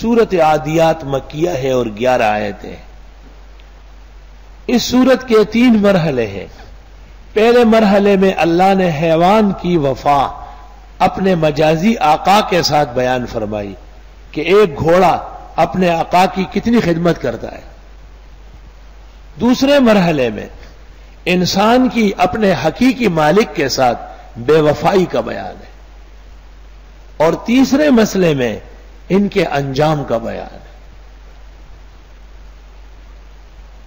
سورت عادیات مکیہ ہے اور 11 آیتیں ہیں۔ اس سورت کے 3 مرحلے ہیں۔ پہلے مرحلے میں اللہ نے حیوان کی وفا اپنے مجازی آقا کے ساتھ بیان فرمائی کہ ایک گھوڑا اپنے آقا کی کتنی خدمت کرتا ہے۔ دوسرے مرحلے میں انسان کی اپنے حقیقی مالک کے ساتھ بے وفائی کا بیان ہے، اور تیسرے مسئلے میں ان کے انجام کا بیان ہے۔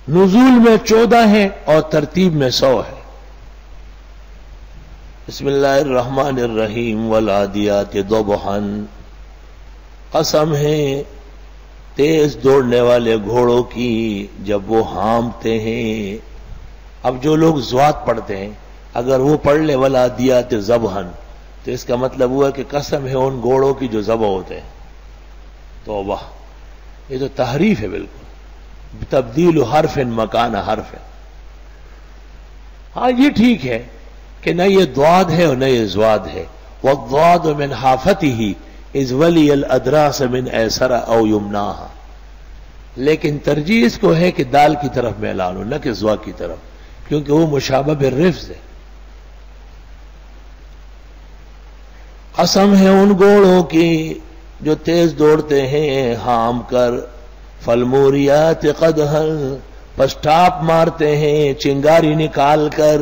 نزول میں 14 ہیں اور ترتیب میں 100 ہے۔ بسم اللہ الرحمن الرحیم والعادیات ضبحا، قسم ہے تیز دوڑنے والے گھوڑوں کی جب وہ ہانپتے ہیں۔ اب جو لوگ ضوات پڑھتے ہیں اگر وہ پڑھ لے والعادیات ضبحا تو اس کا مطلب ہوا کہ قسم ہے ان گھوڑوں کی جو ذبح ہوتے ہیں۔ توبہ، یہ تو تحریف ہے بالکل، تبدیل حرف مکان حرف۔ ہاں یہ ٹھیک ہے کہ نہ یہ ضاد ہے اور نہ یہ زواد ہے۔ والضاد من حافته اذ ولی الادراس من ایسر او یمناها، لیکن ترجیح اس کو ہے کہ دال کی طرف میلان ہو، نہ کہ زوا کی طرف، کیونکہ وہ مشابہ بالرفظ ہے۔ قسم ہے ان گھوڑوں کی جو تیز دوڑتے ہیں ہام کر، فالموریات قدحا، پس ٹاپ مارتے ہیں چنگاری نکال کر۔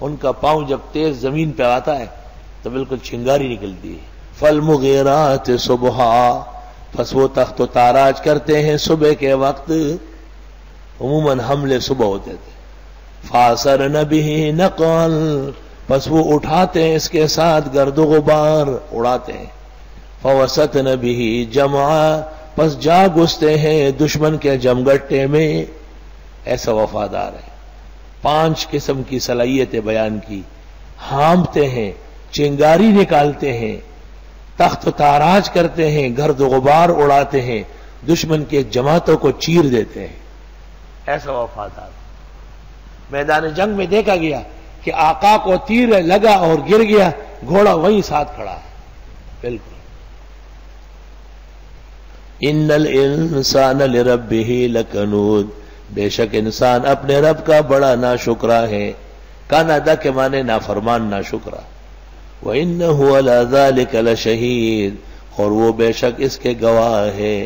ان کا پاؤں جب تیز زمین پہ آتا ہے تو بالکل چنگاری نکلتی ہے۔ فالمغیرات صبحا، پس وہ تخت و تاراج کرتے ہیں صبح کے وقت، عموماً حملے صبح ہوتے تھے۔ فاثرن به نقعا، پس وہ اٹھاتے ہیں اس کے ساتھ گرد و غبار، اڑاتے ہیں۔ فوسطن به جمعا، پس جا گھستے ہیں دشمن کے جمگٹے میں۔ ایسا وفادار ہے۔ 5 قسم کی صلاحیتیں بیان کی، ہانپتے ہیں، چنگاری نکالتے ہیں، تخت و تاراج کرتے ہیں، گرد و غبار اڑاتے ہیں، دشمن کے جماعتوں کو چیر دیتے ہیں۔ ایسا وفادار۔ میدان جنگ میں دیکھا گیا کہ آقا کو تیر لگا اور گر گیا، گھوڑا وہیں ساتھ کھڑا ہے۔ بالکل۔ ان الانسان لربہ لکنود، بے شک انسان اپنے رب کا بڑا ناشکرا ہے۔ کانادا کے معنی نافرمان ناشکرا۔ وَإِنَّهُ عَلَى ذَلِكَ لَشَهِيدٌ، اور وہ بے شک اس کے گواہ ہے۔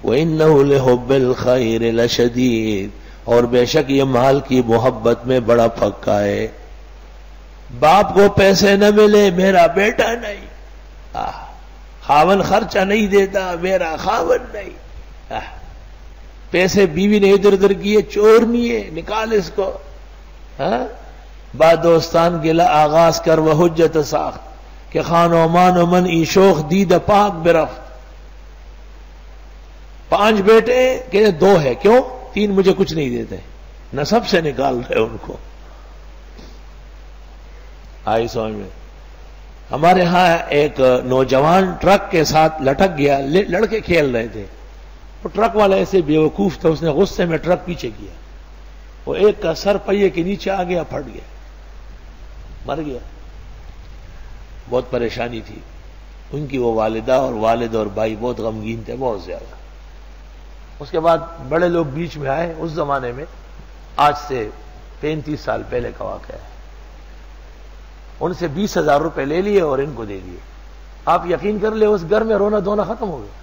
وَإِنَّهُ لِحُبِّ الْخَيْرِ لَشَدِيدٌ، اور بے شک یہ مال کی محبت میں بڑا پکا ہے۔ باپ کو پیسے نہ ملے میرا بیٹا نہیں، خاون خرچہ نہیں دیتا میرا خاون نہیں، پیسے بیوی نے ادھر ادھر کیے، چور نہیں ہے نکال اس کو، با دوستان گلا آغاز کر وہ حجت ساخت، کہ خان و مان و من ای شوخ دید پاک برفت۔ 5 بیٹے کہ 2 ہے، کیوں 3 مجھے کچھ نہیں دیتے، نسب سے نکال رہے ان کو۔ آئی سمجھ میں؟ ہمارے ہاں ایک نوجوان ٹرک کے ساتھ لٹک گیا، لڑکے کھیل رہے تھے، وہ ٹرک والا ایسے بیوقوف تھا، اس نے غصے میں ٹرک پیچھے کیا، وہ ایک کا سر پہیے کے نیچے آ گیا، پھٹ گیا، مر گیا۔ بہت پریشانی تھی ان کی، وہ والدہ اور والد اور بھائی بہت غمگین تھے، بہت زیادہ۔ اس کے بعد بڑے لوگ بیچ میں آئے، اس زمانے میں آج سے 35 سال پہلے کا واقعہ ہے، ان سے 20,000 روپے لے لیے اور ان کو دے دیے۔ آپ یقین کر لیں اس گھر میں رونا دھونا ختم ہو گیا۔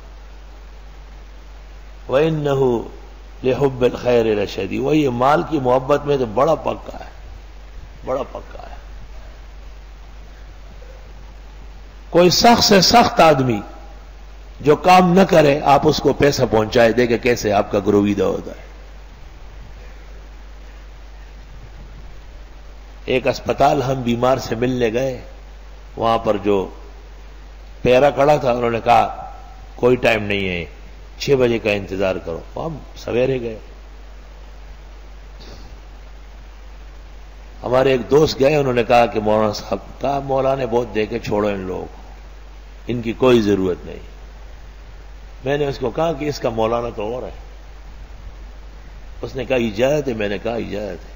وَإِنَّهُ لِحُبِّ الْخَيْرِ لَشَدِيدٌ، وہ یہ مال کی محبت میں تو بڑا پکا ہے، بڑا پکا ہے۔ کوئی سخت سے سخت آدمی جو کام نہ کرے آپ اس کو پیسہ پہنچائے دے کہ کیسے آپ کا گرویدہ ہوتا ہے۔ ایک اسپتال ہم بیمار سے ملنے گئے، وہاں پر جو پیرا کھڑا تھا انہوں نے کہا کوئی ٹائم نہیں ہے، 6 بجے کا انتظار کرو۔ ہم سویرے گئے، ہمارے ایک دوست گئے، انہوں نے کہا کہ مولانا صاحب، کہا مولانا نے بہت دیکھے، چھوڑو ان لوگوں کو، ان کی کوئی ضرورت نہیں۔ میں نے اس کو کہا کہ اس کا مولانا تو اور ہے۔ اس نے کہا اجازت ہے، میں نے کہا اجازت ہے۔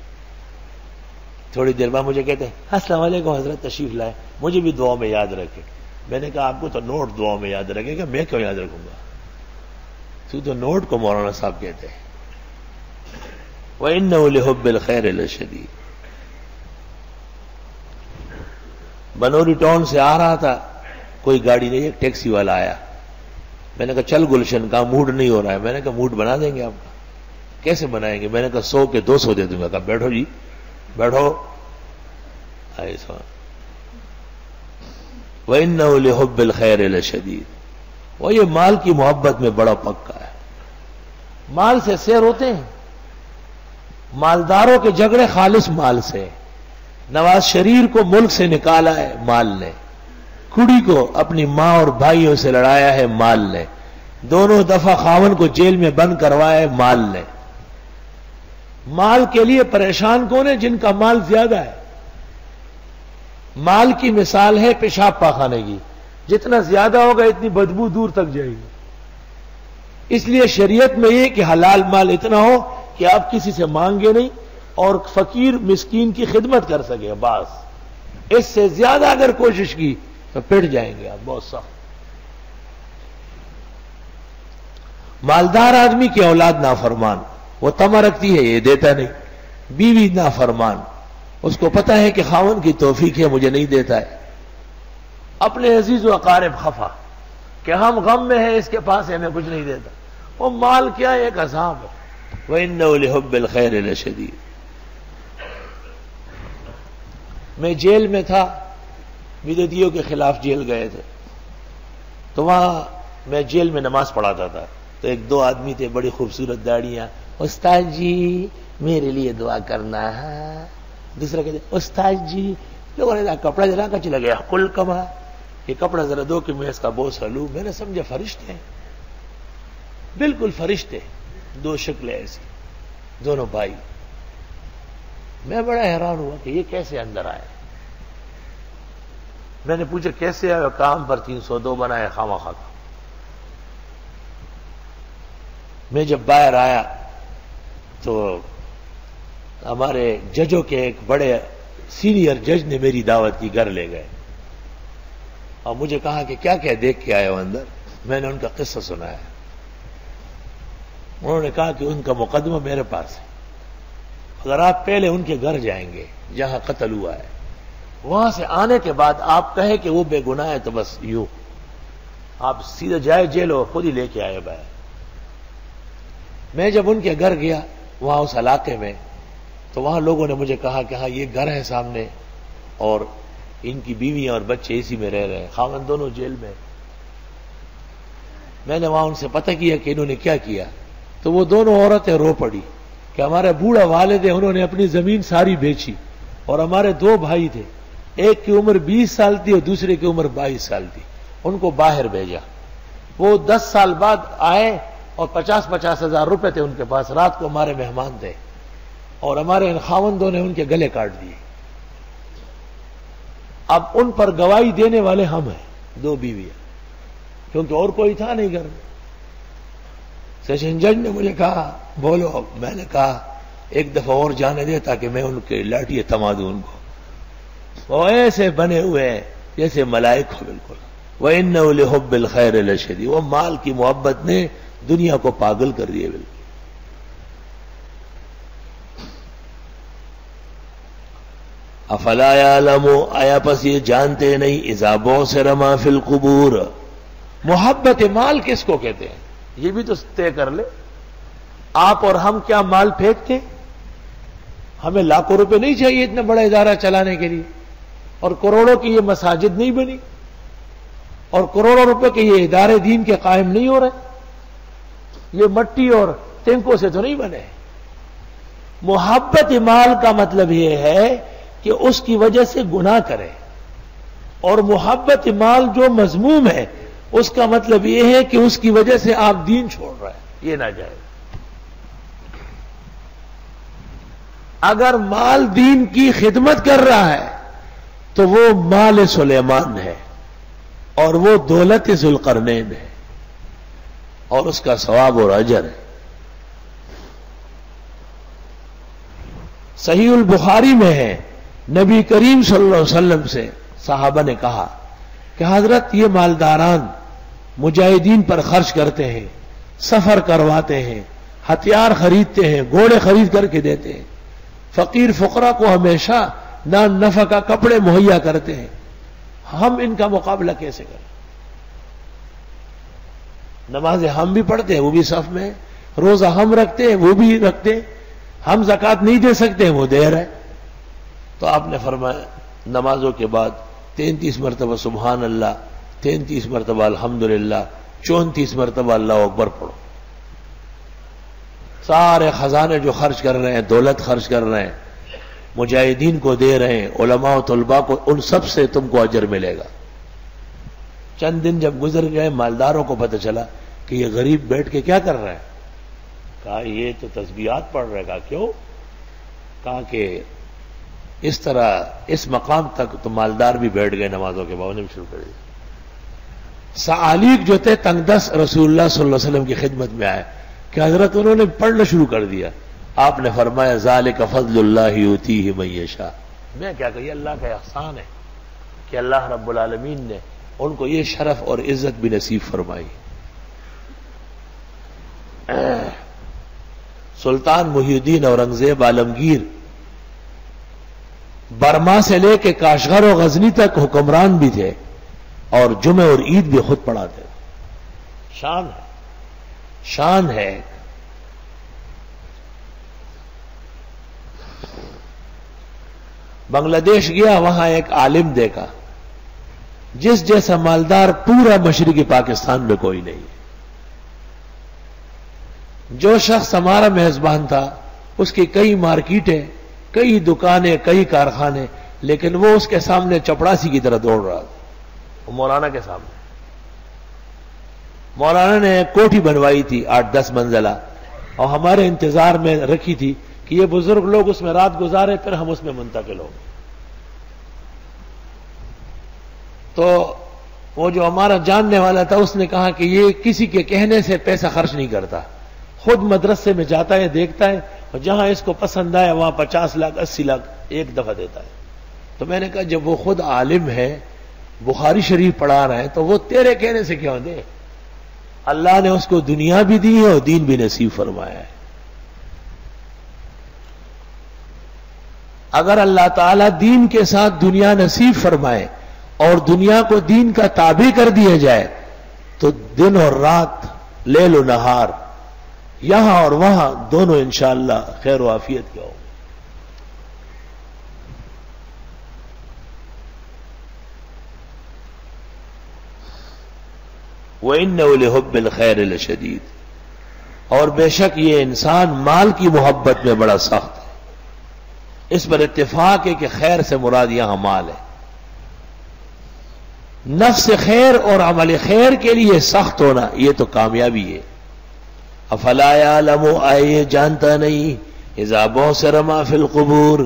تھوڑی دیر بعد مجھے کہتے ہیں السلام علیکم حضرت تشریف لائے، مجھے بھی دعا میں یاد رکھے۔ میں نے کہا آپ کو تو نوٹ دعا میں یاد رکھے گا، میں کیوں یاد رکھوں گا؟ تو نوٹ کو مولانا صاحب کہتے ہیں وَإِنَّهُ لِحُبِّ الْخَيْرِ لَشَدِيدٌ۔ بنوری ٹاؤن سے آ رہا تھا، کوئی گاڑی نہیں، ایک ٹیکسی والا آیا، میں نے کہا چل گلشن کا موڈ نہیں ہو رہا ہے، میں نے کہا موڈ بنا دیں گے آپ کا، کیسے بنائیں گے؟ میں نے کہا 100 کے 200 دے دوں گا، کہا بیٹھو جی بیٹھو، ایسا وَإِنَّهُ لِحُبِّ الْخَيْرِ لَشَدِيدٌ۔ وہ یہ مال کی محبت میں بڑا پکا ہے، مال سے سیر ہوتے ہیں، مالداروں کے جھگڑے خالص مال سے، نواز شریف کو ملک سے نکالا ہے مال نے، کڑی کو اپنی ماں اور بھائیوں سے لڑایا ہے مال نے، دونوں دفعہ خاون کو جیل میں بند کروایا ہے مال نے۔ مال کے لیے پریشان کون ہے؟ جن کا مال زیادہ ہے۔ مال کی مثال ہے پیشاب پاخانے کی، جتنا زیادہ ہوگا اتنی بدبو دور تک جائے گی۔ اس لیے شریعت میں یہ کہ حلال مال اتنا ہو کہ آپ کسی سے مانگے نہیں اور فقیر مسکین کی خدمت کر سکے، بس۔ اس سے زیادہ اگر کوشش کی تو پٹ جائیں گے آپ بہت سخت۔ مالدار آدمی کی اولاد نافرمان، وہ طمع رکھتی ہے یہ دیتا نہیں، بیوی نافرمان، اس کو پتا ہے کہ خاوند کی توفیق ہے مجھے نہیں دیتا ہے، اپنے عزیز و اقارب خفا کہ ہم غم میں ہیں اس کے پاس ہے ہمیں کچھ نہیں دیتا۔ وہ مال کیا ہے؟ ایک عذاب ہے۔ وَإِنَّهُ لِحُبِّ الْخَيْرِ لَشَدِيدٌ۔ میں جیل میں تھا، بدعتیوں کے خلاف جیل گئے تھے، تو وہاں میں جیل میں نماز پڑھاتا تھا، تو ایک دو آدمی تھے بڑی خوبصورت داڑیاں، استاد جی میرے لیے دعا کرنا ہے، دوسرا کہتے استاد جی، لوگوں نے کپڑا جلا کر چلا گیا، کل کما یہ کپڑا ذرا دو کہ میں اس کا بوجھ ہلوں۔ میں نے سمجھا فرشتے ہیں، بالکل فرشتے، دو شکلیں ایسی، دونوں بھائی۔ میں بڑا حیران ہوا کہ یہ کیسے اندر آئے۔ میں نے پوچھا کیسے آئے؟ کام پر 302 بنائے خامخواہ کا۔ میں جب باہر آیا تو ہمارے ججوں کے ایک بڑے سینئر جج نے میری دعوت کی، گھر لے گئے اور مجھے کہا کہ کیا کیا دیکھ کے آئے ہو اندر؟ میں نے ان کا قصہ سنایا۔ انہوں نے کہا کہ ان کا مقدمہ میرے پاس ہے، اگر آپ پہلے ان کے گھر جائیں گے جہاں قتل ہوا ہے، وہاں سے آنے کے بعد آپ کہیں کہ وہ بے گناہ ہے تو بس یوں آپ سیدھا جائے جیل اور خود ہی لے کے آئے باہر۔ میں جب ان کے گھر گیا وہاں اس علاقے میں، تو وہاں لوگوں نے مجھے کہا کہ ہاں یہ گھر ہے سامنے اور ان کی بیویاں اور بچے اسی میں رہ رہے ہیں، خاوند دونوں جیل میں۔ میں نے وہاں ان سے پتہ کیا کہ انہوں نے کیا کیا، تو وہ دونوں عورتیں رو پڑی کہ ہمارا بوڑھا والد ہے، انہوں نے اپنی زمین ساری بیچی، اور ہمارے دو بھائی تھے، ایک کی عمر 20 سال تھی اور دوسرے کی عمر 22 سال تھی، ان کو باہر بھیجا۔ وہ 10 سال بعد آئے اور 50-50 ہزار روپے تھے ان کے پاس، رات کو ہمارے مہمان تھے، اور ہمارے ان خاوندوں نے ان کے گلے کاٹ دیے۔ اب ان پر گواہی دینے والے ہم ہیں، دو بیویاں، کیونکہ اور کوئی تھا نہیں گھر میں۔ سیشن جج نے مجھے کہا بولو، میں نے کہا ایک دفعہ اور جانے دے تاکہ میں ان کے لاٹھی تھما دوں ان کو۔ وہ ایسے بنے ہوئے ہیں جیسے ملائک ہو بالکل۔ وَإِنَّهُ لِحُبِّ الْخَيْرِ لَشَدِيدٌ۔ وہ مال کی محبت نے دنیا کو پاگل کر دیا بالکل۔ افلا یعلم، آیا پس یہ جانتے نہیں، اذا بعثر ما فی القبور، محبت مال کس کو کہتے ہیں؟ یہ بھی تو طے کر لے۔ آپ اور ہم کیا مال پھینکتے ہیں؟ ہمیں لاکھوں روپے نہیں چاہیے اتنا بڑا ادارہ چلانے کے لیے، اور کروڑوں کی یہ مساجد نہیں بنی، اور کروڑوں روپے کے یہ ادارے دین کے قائم نہیں ہو رہے، یہ مٹی اور ٹینکوں سے تو نہیں بنے۔ محبت مال کا مطلب یہ ہے کہ اس کی وجہ سے گناہ کرے، اور محبت مال جو مذموم ہے اس کا مطلب یہ ہے کہ اس کی وجہ سے آپ دین چھوڑ رہے ہیں، یہ نہ جائے۔ اگر مال دین کی خدمت کر رہا ہے تو وہ مال سلیمان ہے، اور وہ دولت ذوالقرنین ہے، اور اس کا ثواب اور اجر ہے۔ صحیح البخاری میں ہے، نبی کریم صلی اللہ علیہ وسلم سے صحابہ نے کہا کہ حضرت یہ مالداران مجاہدین پر خرچ کرتے ہیں، سفر کرواتے ہیں، ہتھیار خریدتے ہیں، گھوڑے خرید کر کے دیتے ہیں، فقیر فقراء کو ہمیشہ نان نفع کا کپڑے مہیا کرتے ہیں. ہم ان کا مقابلہ کیسے کریں؟ نمازیں ہم بھی پڑھتے ہیں، وہ بھی صف میں، روزہ ہم رکھتے ہیں، وہ بھی رکھتے ہیں، ہم زکوٰۃ نہیں دے سکتے، وہ دے رہے. تو آپ نے فرمایا نمازوں کے بعد 33 مرتبہ سبحان اللہ، 33 مرتبہ الحمدللہ، 34 مرتبہ اللہ اکبر پڑھو. سارے خزانے جو خرچ کر رہے ہیں، دولت خرچ کر رہے ہیں، مجاہدین کو دے رہے ہیں، علماء و طلباء کو، ان سب سے تم کو اجر ملے گا. چند دن جب گزر گئے، مالداروں کو پتہ چلا کہ یہ غریب بیٹھ کے کیا کر رہا ہے. کہا یہ تو تسبیحات پڑھ رہے. کہا کیوں؟ کہا کہ اس طرح اس مقام تک تو مالدار بھی بیٹھ گئے نمازوں کے بعد، انہیں بھی شروع کر دیا. سعالیق جو تھے تنگ دست رسول اللہ صلی اللہ علیہ وسلم کی خدمت میں آئے کہ حضرت انہوں نے پڑھنا شروع کر دیا. آپ نے فرمایا ذالک فضل اللہ یؤتیہ من یشاء. میں کیا کہیے، اللہ کا احسان ہے کہ اللہ رب العالمین نے ان کو یہ شرف اور عزت بھی نصیب فرمائی. سلطان محی الدین اورنگزیب عالمگیر برما سے لے کے کاشغر و غزنی تک حکمران بھی تھے اور جمعہ اور عید بھی خود پڑھاتے. شان ہے، شان ہے. بنگلہ دیش گیا، وہاں ایک عالم دیکھا جس جیسا مالدار پورا مشرقی پاکستان میں کوئی نہیں. جو شخص ہمارا میزبان تھا، اس کی کئی مارکیٹیں، کئی دکانیں، کئی کارخانے، لیکن وہ اس کے سامنے چپڑاسی کی طرح دوڑ رہا تھا. مولانا کے سامنے مولانا نے ایک کوٹھی بنوائی تھی 8-10 منزلہ، اور ہمارے انتظار میں رکھی تھی کہ یہ بزرگ لوگ اس میں رات گزارے، پھر ہم اس میں منتقل ہوں. تو وہ جو ہمارا جاننے والا تھا اس نے کہا کہ یہ کسی کے کہنے سے پیسہ خرچ نہیں کرتا، خود مدرسے میں جاتا ہے، دیکھتا ہے، اور جہاں اس کو پسند آئے وہاں 50 لاکھ 80 لاکھ ایک دفعہ دیتا ہے. تو میں نے کہا جب وہ خود عالم ہے، بخاری شریف پڑھا رہے ہیں، تو وہ تیرے کہنے سے کیوں دے؟ اللہ نے اس کو دنیا بھی دی ہے اور دین بھی نصیب فرمایا ہے. اگر اللہ تعالیٰ دین کے ساتھ دنیا نصیب فرمائے اور دنیا کو دین کا تابع کر دیا جائے تو دن اور رات، لیل و نہار، یہاں اور وہاں دونوں انشاءاللہ خیر و عافیت کے ہوں. وَإِنَّهُ لِحُبِّ الْخَيْرِ لَشَدِيدٌ. اور بے شک یہ انسان مال کی محبت میں بڑا سخت ہے. اس پر اتفاق ہے کہ خیر سے مراد یہاں مال ہے. نفس خیر اور عمل خیر کے لیے سخت ہونا یہ تو کامیابی ہے. افلا یعلم، آئے جانتا نہیں، اذا بعثر ما فی القبور،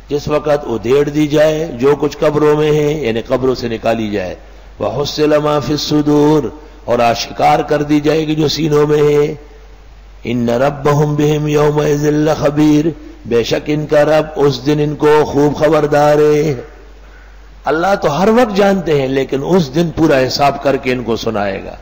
جس وقت ادھیڑ دی جائے جو کچھ قبروں میں ہے، یعنی قبروں سے نکالی جائے، وحصل ما فی الصدور، اور آشکار کر دی جائے گی جو سینوں میں ہے. ان ربہم بہم یومئذ لخبیر، بے شک ان کا رب اس دن ان کو خوب خبردار ہے. اللہ تو ہر وقت جانتے ہیں، لیکن اس دن پورا حساب کر کے ان کو سنائے گا.